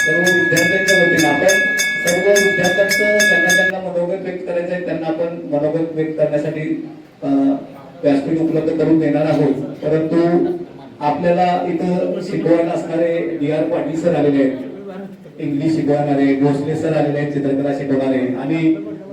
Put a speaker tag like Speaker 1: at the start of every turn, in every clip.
Speaker 1: सर्व विद्यार्थ्यांच्या वतीनं आपण सर्व विद्यार्थ्यांचं ज्यांना मनोगत व्यक्त करायचं आहे त्यांना आपण मनोगत व्यक्त करण्यासाठी व्यासपीठ उपलब्ध करून देणार आहोत. परंतु आपल्याला इथं शिकवायला असणारे डी.आर. पाटील सर आलेले आहेत, इंग्लिश शिकवणारे, भोसले सर आलेले आहेत, चित्रकला शिकवणारे, आणि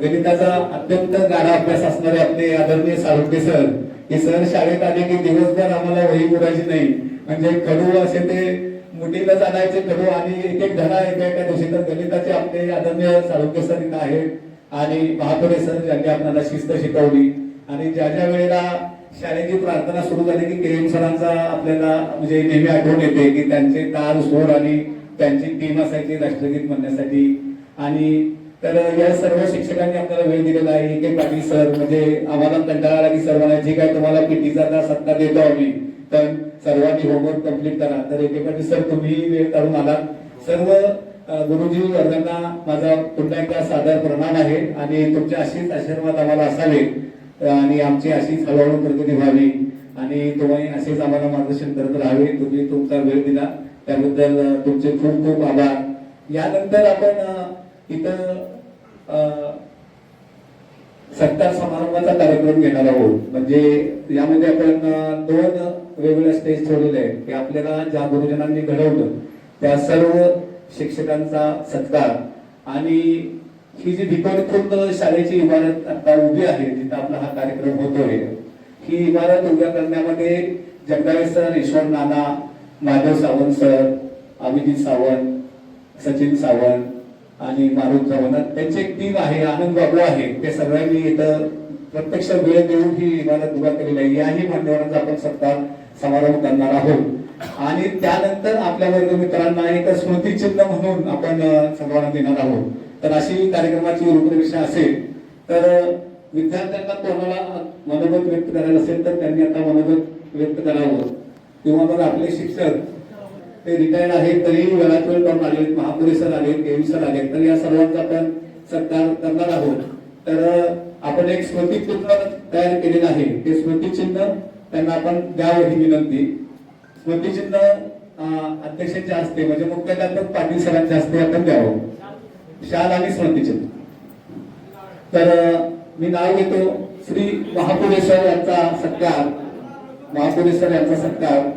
Speaker 1: गणिताचा अत्यंत गाढा अभ्यास असणारे आपले आदरणीय साळुंके सर. हे सर शाळेत आले की दिवसभर आम्हाला वही पुरायची नाही, म्हणजे खडू असे ते मुठीला जाणायचे खडू आणि एक एक धडा एका दिवशी. तर गणिताचे आपले आदरणीय साळुंके सर इथं आहेत आणि महापुरे सर ज्यांनी आपल्याला शिस्त शिकवली. आणि ज्या ज्या वेळेला शाळेची प्रार्थना सुरू झाली की के.एम. सरांचा आपल्याला म्हणजे नेहमी आठवण येते की त्यांचे ताल सूर आणि त्यांची टीम असायची राष्ट्रगीत म्हणण्यासाठी. आणि तर या सर्व शिक्षकांनी आपल्याला वेळ दिलेला आहे. के पाटील सर म्हणजे आम्हाला कंटाळा आला की सर म्हणायचे काय तुम्हाला पीटीचा तास सत्ता देतो आम्ही, पण सर्वांनी होमवर्क कम्प्लीट करा. तर के पाटील सर तुम्ही वेळ काढून आलात. सर्व गुरुजी वर्गांना माझा पुन्हा एकदा सादर प्रणाम आहे आणि तुमचे अशीच आशीर्वाद आम्हाला असावे आणि आमची अशीच हळूहळू प्रगती व्हावी आणि तुम्ही असेच आम्हाला मार्गदर्शन करत राहावे. तुम्ही तुमचा वेळ दिला त्याबद्दल तुमचे खूप खूप आभार. यानंतर आपण इथं सत्कार समारंभाचा कार्यक्रम घेणार आहोत. म्हणजे यामध्ये आपण दोन वेगवेगळ्या स्टेज ठेवलेले आहेत की आपल्याला ज्या गुरुजनांनी घडवलं त्या सर्व शिक्षकांचा सत्कार. आणि ही जी भिकोरी खुर्द शाळेची इमारत आता उभी आहे जिथं आपला हा कार्यक्रम होतोय, ही इमारत उभ्या करण्यामध्ये जगदाळे सर, ईश्वर नाना, माधव सावंत सर, अभिजित सावंत, सचिन सावंत आणि मारुत सावंत त्यांची एक टीम आहे, आनंद बाबू आहे, ते सगळ्यांनी इथं प्रत्यक्ष वेळ देऊन ही इमारत उभा केलेली आहे. याही मान्यवरांचा आपण सत्कार समारंभ करणार आहोत. आणि त्यानंतर आपल्या वर्ग मित्रांना एक स्मृतिचिन्ह म्हणून आपण सर्वांना देणार आहोत. तर अशी कार्यक्रमाची रूपरेषा असेल. तर विद्यार्थ्यांना कोणाला मनोगत व्यक्त करायला असेल तर त्यांनी आता मनोगत व्यक्त करावं. किंवा मग आपले शिक्षक ते रिटायर्ड आहेत तरी वेळात वेळ करून आले, महापुरे सर आले, के.एम. सर आले, तर या सर्वांचा आपण सत्कार करणार आहोत. तर आपण एक स्मृतिचिन्ह तयार केलेलं आहे, ते स्मृतिचिन्ह त्यांना आपण द्यावं ही विनंती. स्मृतिचिन्ह अध्यक्षांच्या हस्ते म्हणजे मुख्याध्यापक पाटील सरांच्या हस्ते आपण द्यावं, शाल आणि स्मृतिचिन्ह. तर मी नाव घेतो श्री महापुरे सर यांचा सत्कार. महापुरे सर यांचा सत्कार.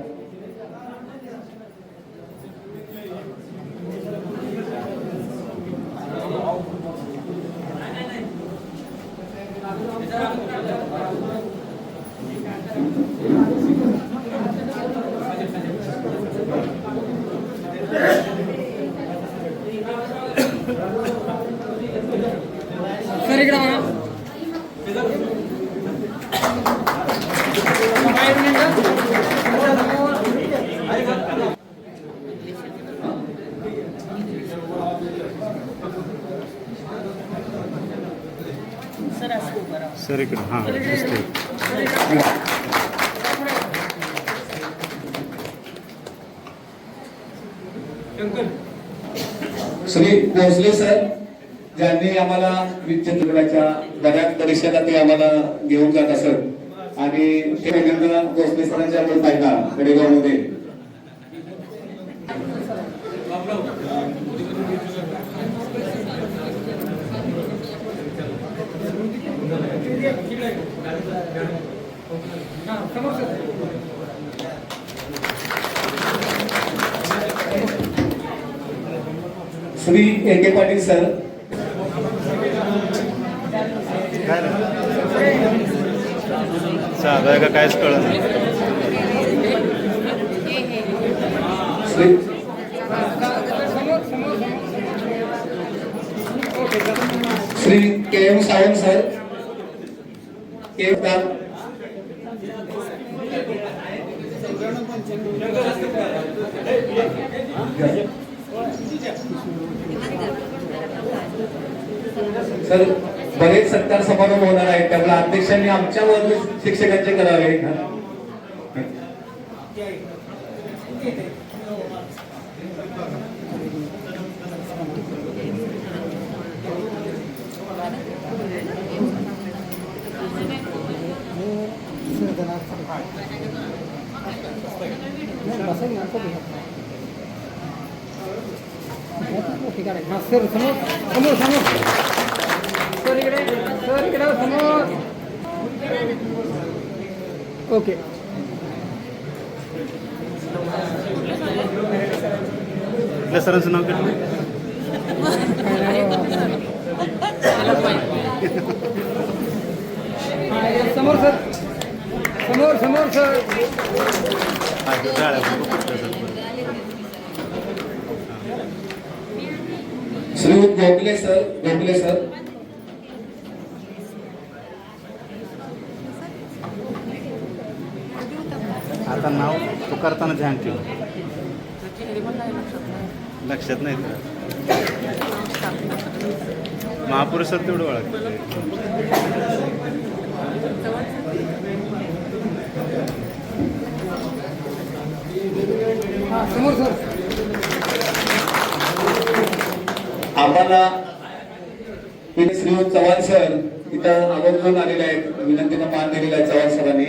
Speaker 2: सर इकडे हां दिसते.
Speaker 1: श्री भोसले सर ज्यांनी आम्हाला विद्यार्थ्यांच्या बऱ्याच परीक्षेला ते आम्हाला घेऊन जात असत आणि ते पहिल्यांदा भोसले सरांच्या आपण पाहिला गडेगाव मध्ये. श्री ए.के. पाटील सर.
Speaker 2: साधा का कायच कळलं नाही.
Speaker 1: Shri KM. Sawant sir. Sir बरेच सत्कार समारंभ होणार आहेत त्यामुळे अध्यक्षांनी आमच्या वर्ग शिक्षकांचे करावे.
Speaker 3: वरती काढा. हा सर समोर समोर समोर सर इकडे समोर. ओके.
Speaker 2: आपल्या सरांचं नाव काय?
Speaker 3: समोर सर समोर समोर सर.
Speaker 2: हा, डाळ आहे. कुठलं sir?
Speaker 1: Shri Gokhale sir, Gokhale sir.
Speaker 2: आता नाव तो करताना ध्यान ठेव. लक्षात नाही तुला. महापुरुष सर तेवढं ओळखतं.
Speaker 3: हा समोर सर.
Speaker 1: आम्हाला श्रीयुत चव्हाण सर इथं आवर्जून आलेले आहेत. विनंतीनं मान दिलेला आहे चव्हाण सरांनी.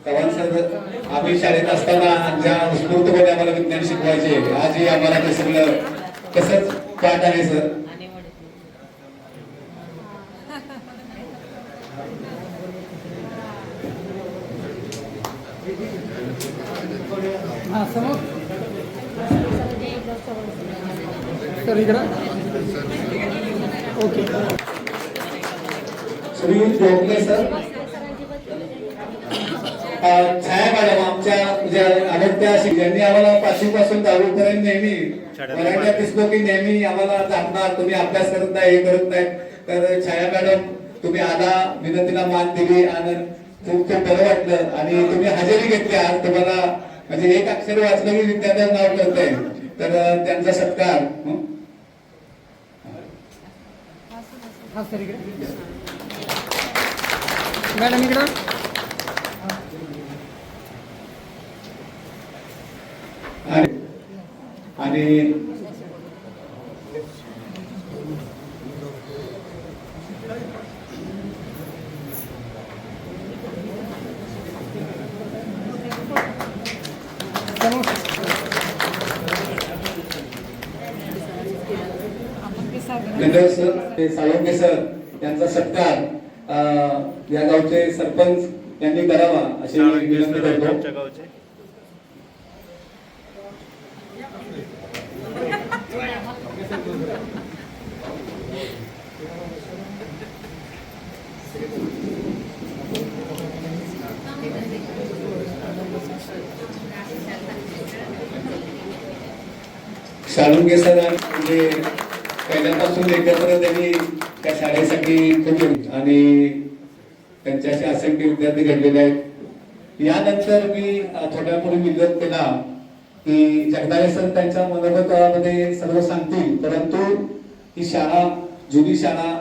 Speaker 1: चव्हाण सर आम्ही शाळेत असताना ज्या उत्स्फूर्तपणे आम्हाला विज्ञान शिकवायचे, आजही आम्हाला ते सगळं तसंच पाठ आहे सर.
Speaker 3: हा समोर सर इकडं. ओके.
Speaker 1: श्रीयुत गोखले सर. छाया मॅडम आमच्या ज्या आवडत्या ज्यांनी आम्हाला पाचवीपासून 10वीपर्यंत नेहमी मराठ्यात दिसलो की नेहमी आम्हाला जाणणार तुम्ही अभ्यास करत नाही, हे करत नाही. तर छाया मॅडम तुम्ही आला, विनंतीला मान दिली आणि खूप खूप बरं वाटलं आणि तुम्ही हजेरी घेतली. आज तुम्हाला म्हणजे एक अक्षर वाचलं की विद्यार्थ्यांचं नाव कळतंय. तर त्यांचा सत्कार.
Speaker 3: हा सर इकडे. मॅडम इकडं.
Speaker 1: आणि साळुंखे सर यांचा सत्कार या गावचे सरपंच यांनी करावा अशी विनंती करतो.
Speaker 2: आमच्या गावचे
Speaker 1: साळुंखे सर म्हणजे पहिल्यापासून एकत्र त्यांनी त्या शाळेसाठी खूप आणि त्यांच्याशी असंख्य विद्यार्थी घडलेले आहेत. यानंतर मी थोड्या पूर्वी विरोध केला की जगदाळे सर त्यांच्या मनोगतामध्ये सर्व सांगतील, परंतु ही शाळा जुनी शाळा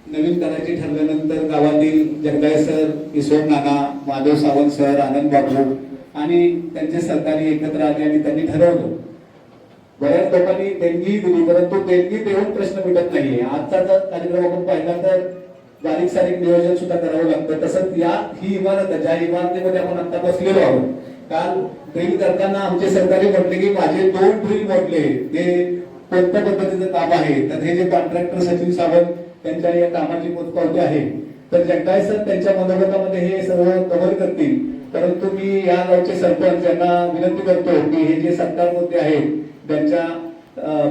Speaker 1: नवीन करायची ठरल्यानंतर गावातील जगदाळे सर, ईश्वर नाना, माधव सावंत सर, आनंद बाबू आणि त्यांचे सहकारी एकत्र आले आणि त्यांनी ठरवलं. बऱ्याच लोकांनी देणगी दिली, परंतु देणगी देऊन प्रश्न मिटत नाहीये. आजचा जर कार्यक्रम आपण पाहिला तर बारीक सारीक नियोजन सुद्धा करावं लागतं. तसंच ही इमारत ज्या इमारतीमध्ये आपण आता बसलेलो आहोत, काल ड्रिल करताना आमचे सरकारी म्हटले की माझे 2 ड्रिल मोडले, ते कोणत्या पद्धतीचं काम आहे. तर हे जे कॉन्ट्रॅक्टर सचिन सावंत त्यांच्या या कामाची पोचपावती आहे. तर जगदाळे सर त्यांच्या मनोगतामध्ये हे सर्व कव्हर करतील. परंतु मी या गावचे सरपंच यांना विनंती करतो की हे जे सत्कार मुद्दे आहेत त्यांच्या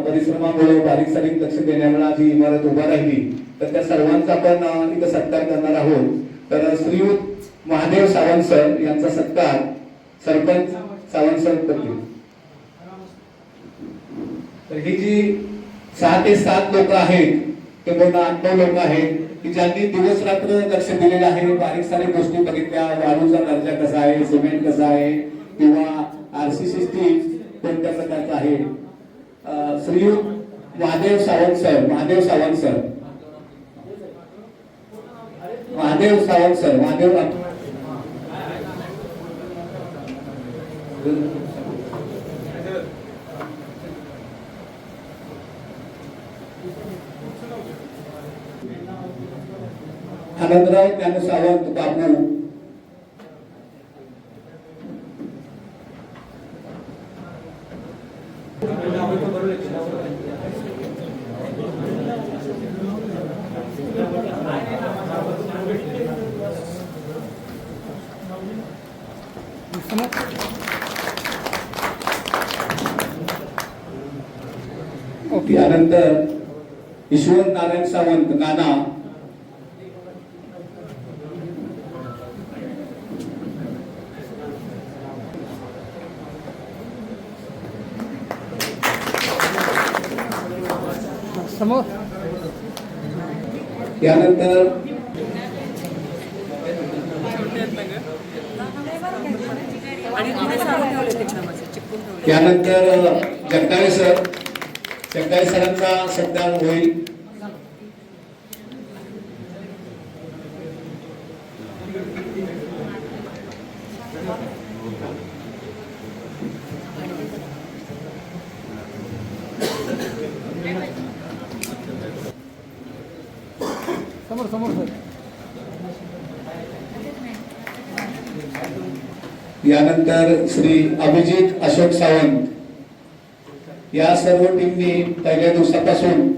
Speaker 1: परिश्रमामुळे बारीक सारीक लक्ष देण्यामुळे आज ही इमारत उभा राहिली, तर त्या सर्वांचा आपण इथं सत्कार करणार आहोत. तर श्रीयुत महादेव सावंत सर यांचा सत्कार सरपंच सावंत सर करतील. तर ही जी 6 ते 7 लोक आहेत, ते पूर्ण 8-9 लोक आहेत की ज्यांनी दिवस रात्र लक्ष दिलेलं आहे, बारीक सारीक गोष्टी बघितल्या, वाळूचा दर्जा कसा आहे, सिमेंट कसं आहे किंवा RCC कोणत्या प्रकारचा आहे. श्रीयुत Mahadev Sawant sir, Mahadev Sawant sir, Mahadev Sawant sir, Mahadev Anandrao Dnyanu Sawant बाबू,
Speaker 3: ओके.
Speaker 1: यानंतर यशवंत नारायण सावंत नाना,
Speaker 3: समोर.
Speaker 1: यानंतर यानंतर जगदाळे सर, जगदाळे सरांचा सत्कार होईल.
Speaker 3: समोर समोर सर.
Speaker 1: यानंतर श्री अभिजित अशोक सावंत. या सर्व टीमनी पहिल्या दिवसापासून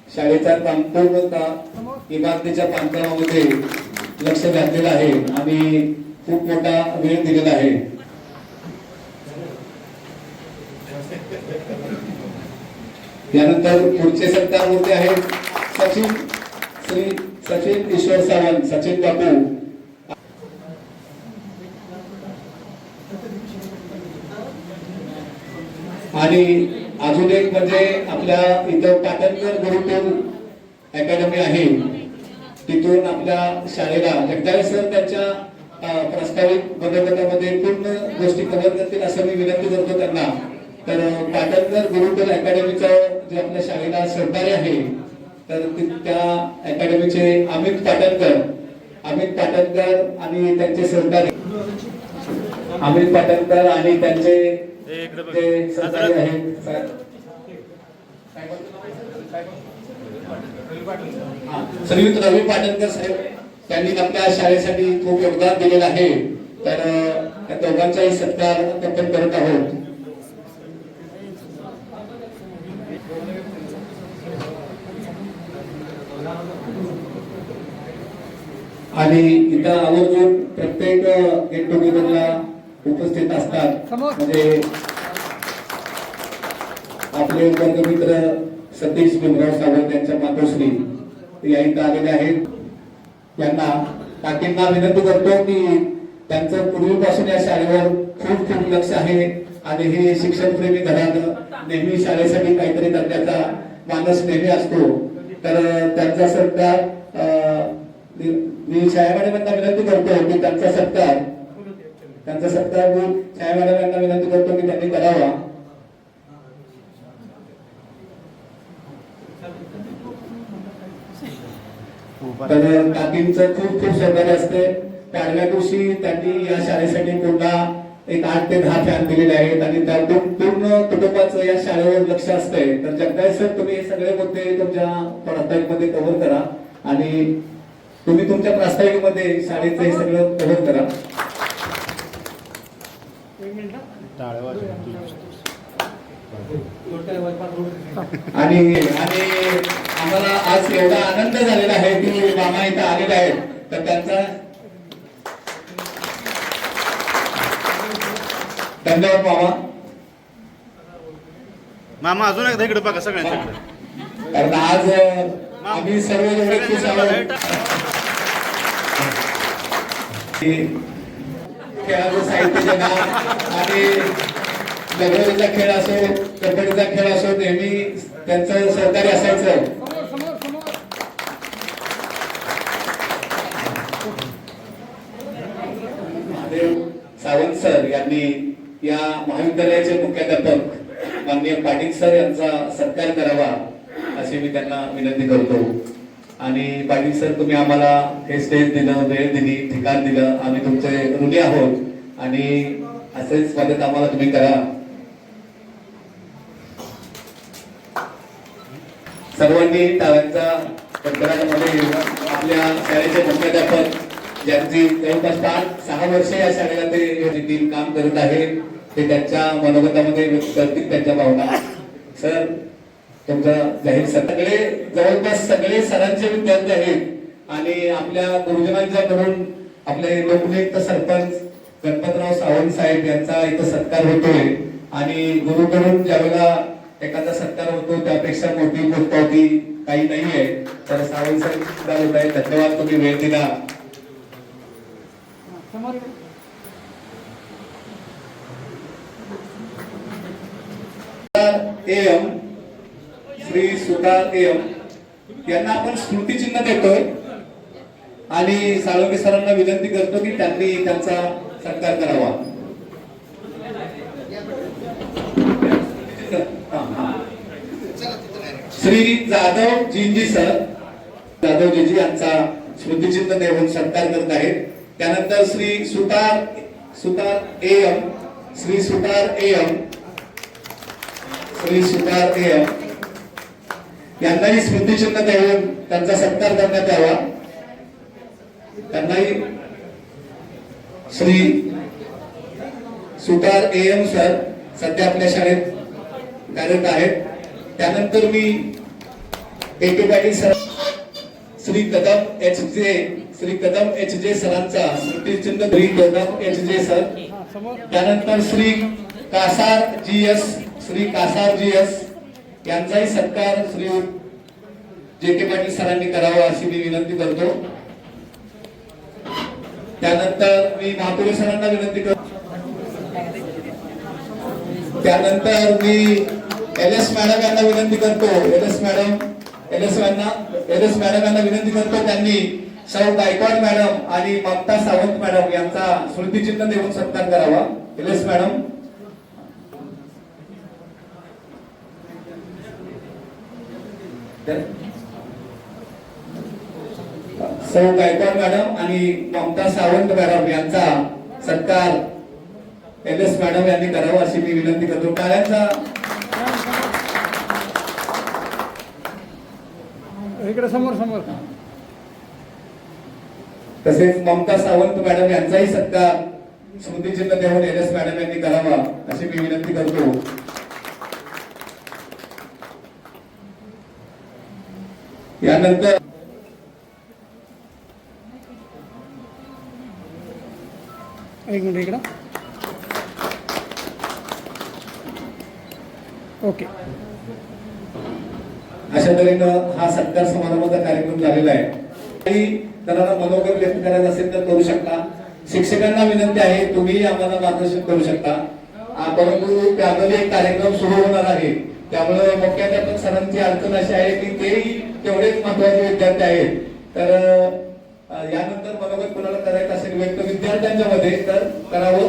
Speaker 1: शाळेचा पूर्णतः इमारतीच्या बांधकामामध्ये लक्ष घातलेलं आहे आणि खूप मोठा वेळ दिलेला आहे. यानंतर पुढचे सत्कार होते आहेत सचिन, श्री सचिन ईश्वर सावंत, सचिन बापू. आणि अजून एक म्हणजे आपल्या इथं पाटणकर गुरुकुल अकॅडमी आहे, तिथून आपल्या शाळेला जगदाळे सर त्यांच्या प्रस्तावित मनोगतामध्ये पूर्ण गोष्टी कव्हर करतील असं मी विनंती करतो त्यांना. तर पाटणकर गुरुकुल अकॅडमीचं जे आपल्या शाळेला सहकार्य आहे, तर त्या अकॅडमीचे अमित पाटणकर आणि त्यांचे सहकारी अमित पाटणकर आणि त्यांचे जे सहकारी आहेत श्रीयुत रवी पाटणकर साहेब, त्यांनी आपल्या शाळेसाठी खूप योगदान दिलेलं आहे. तर त्या दोघांचाही सत्कार आपण करत आहोत. आणि इथं आवर्जून प्रत्येक गेट टुगेदरला उपस्थित असतात. म्हणजे आपले वर्गमित्र सतीश भीमराव सावंत यांच्या मातोश्री या इथं आलेले आहेत. त्यांना काकींना विनंती करतो की त्यांचं पूर्वीपासून या शाळेवर खूप खूप लक्ष आहे आणि हे शिक्षणप्रेमी घरात नेहमी शाळेसाठी काहीतरी करण्याचा मानस नेहमी असतो. तर त्यांचा सत्कार मी छाया मॅडमांना विनंती करतो की त्यांचा सत्कार मी छाया मॅडमांना विनंती करतो की त्यांनी करावा. तर काकींचं खूप खूप सहकार्य असते. पहिल्या दिवशी त्यांनी या शाळेसाठी पुन्हा एक 8 ते 10 फॅन दिलेले आहेत आणि त्यातून पूर्ण कुटुंबाचं या शाळेवर लक्ष असतंय. तर जगदाळे सर, तुम्ही हे सगळे मुद्दे तुमच्या प्रास्ताविकमध्ये कव्हर करा आणि तुम्ही तुमच्या प्रास्ताविकेमध्ये शाळेचं हे सगळं कव्हर करा. आणि आम्हाला आज एवढा आनंद झालेला आहे की मामा इथं आलेले आहेत. तर त्यांचा धन्यवाद मामा.
Speaker 2: मामा अजून एकदा इकडे बघा सगळ्यांच्याकडे.
Speaker 1: कारण आज आम्ही सर्व एवढे खुश आहोत. खेळाचं साहित्य जमा आणि लगोरीचा खेळ असो, कबड्डीचा खेळ असो, नेहमी त्यांचं सहकार्य असायचं. सावंत सर यांनी या महाविद्यालयाचे मुख्याध्यापक माननीय पाटील सर यांचा सत्कार करावा अशी मी त्यांना विनंती करतो. आणि पाटील सर, तुम्ही आम्हाला हे स्टेज दिलं, वेळ दिली, ठिकाण दिलं, आम्ही तुमचे ऋणी आहोत आणि असेच मदत आम्हाला तुम्ही करा. सर्वांनी टाळ्यांचा कडकडाटामध्ये आपल्या शाळेचे मुख्याध्यापक ज्यांची जवळपास 5-6 वर्षे या शाळेला ते काम करत आहेत, ते त्यांच्या मनोगतामध्ये व्यक्त करतील त्यांच्या भावना. सर तुमचा जाहीर सगळे जवळपास सगळे सरांचे विद्यार्थी आहेत आणि आपल्या गुरुजनांच्याकडून आपले लोकनियुक्त सरपंच गणपतराव सावंत साहेब यांचा इथं सत्कार होतोय आणि गुरुकडून ज्यावेळेला एखादा सत्कार होतो त्यापेक्षा मोठी गोष्ट होती काही नाहीये. तर सावंत साहेब सुद्धा होत आहे. धन्यवाद तुम्ही वेळ दिला.
Speaker 3: समोर इकडे.
Speaker 1: एम श्री सुतार एम यांना आपण स्मृतिचिन्ह देतोय आणि साळुंके सरांना विनंती करतो की त्यांनी त्यांचा सत्कार करावा. श्री जाधव जींजी सर जाधवजी यांचा स्मृतिचिन्ह देऊन सत्कार करत आहेत. त्यानंतर श्री सुतार एम श्री सुतार एम श्री सुतार एम यांनाही स्मृतिचिन्ह देऊन त्यांचा सत्कार करण्यात यावा. त्यांनाही श्री सुतार एम सर सध्या आपल्या शाळेत कार्यरत आहेत. त्यानंतर मी AK Patil sir Shri Kadam H J सरांचा स्मृतिचिन्ह Shri Kadam H J sir. त्यानंतर श्री कासार जी एस यांचाही सत्कार श्री JK पाटील सरांनी करावा अशी मी विनंती करतो. त्यानंतर मी महापुरे सरांना विनंती करतो. त्यानंतर मी LS मॅडम यांना विनंती करतो. LS मॅडम यांना विनंती करतो त्यांनी सौ गायकवाड मॅडम आणि ममता सावंत मॅडम यांचा स्मृतिचिन्ह देऊन सत्कार करावा. LS मॅडम सौ गायकवाड मॅडम आणि ममता सावंत मॅडम यांचा सत्कार LS मॅडम यांनी करावा अशी मी विनंती करतो. टाळ्यांचा
Speaker 3: इकडे समोर समोर.
Speaker 1: तसेच ममता सावंत मॅडम यांचाही सत्कार स्मृतिचिन्ह देऊन LS मॅडम यांनी करावा अशी मी विनंती करतो. यानंतर
Speaker 3: एक मिनिट इकडं. ओके.
Speaker 1: अशा तऱ्हेनं हा सत्कार समारंभाचा कार्यक्रम झालेला आहे. काही जणांना मनोगत व्यक्त करायचं असेल तर करू शकता. शिक्षकांना विनंती आहे तुम्ही आम्हाला मार्गदर्शन करू शकता. परंतु त्यामध्ये एक कार्यक्रम सुरू होणार आहे त्यामुळे मुख्याध्यापक सरांची अडचण अशी आहे की तेही तेवढेच महत्वाचे विद्यार्थी आहेत. तर यानंतर मनोगत कोणाला करायचं असेल व्यक्त विद्यार्थ्यांच्या मध्ये तर करावं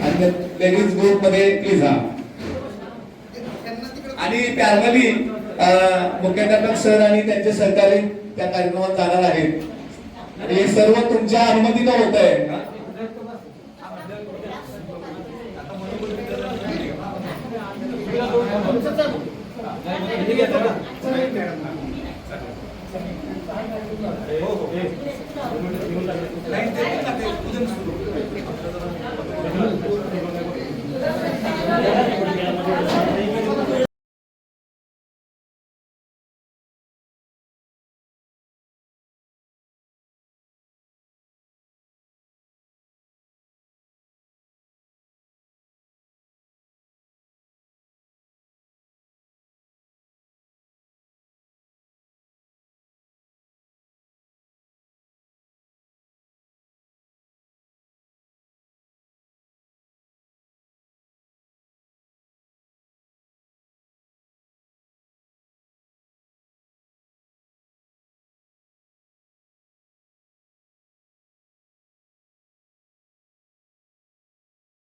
Speaker 1: आणि लेडीज ग्रुप मध्ये प्लीज. हा आणि फॅमिली मुख्याध्यापक सर आणि त्यांचे सहकारी त्या कार्यक्रमात जाणार आहेत आणि हे सर्व तुमच्या अनुमतीनं होत आहे.
Speaker 3: हो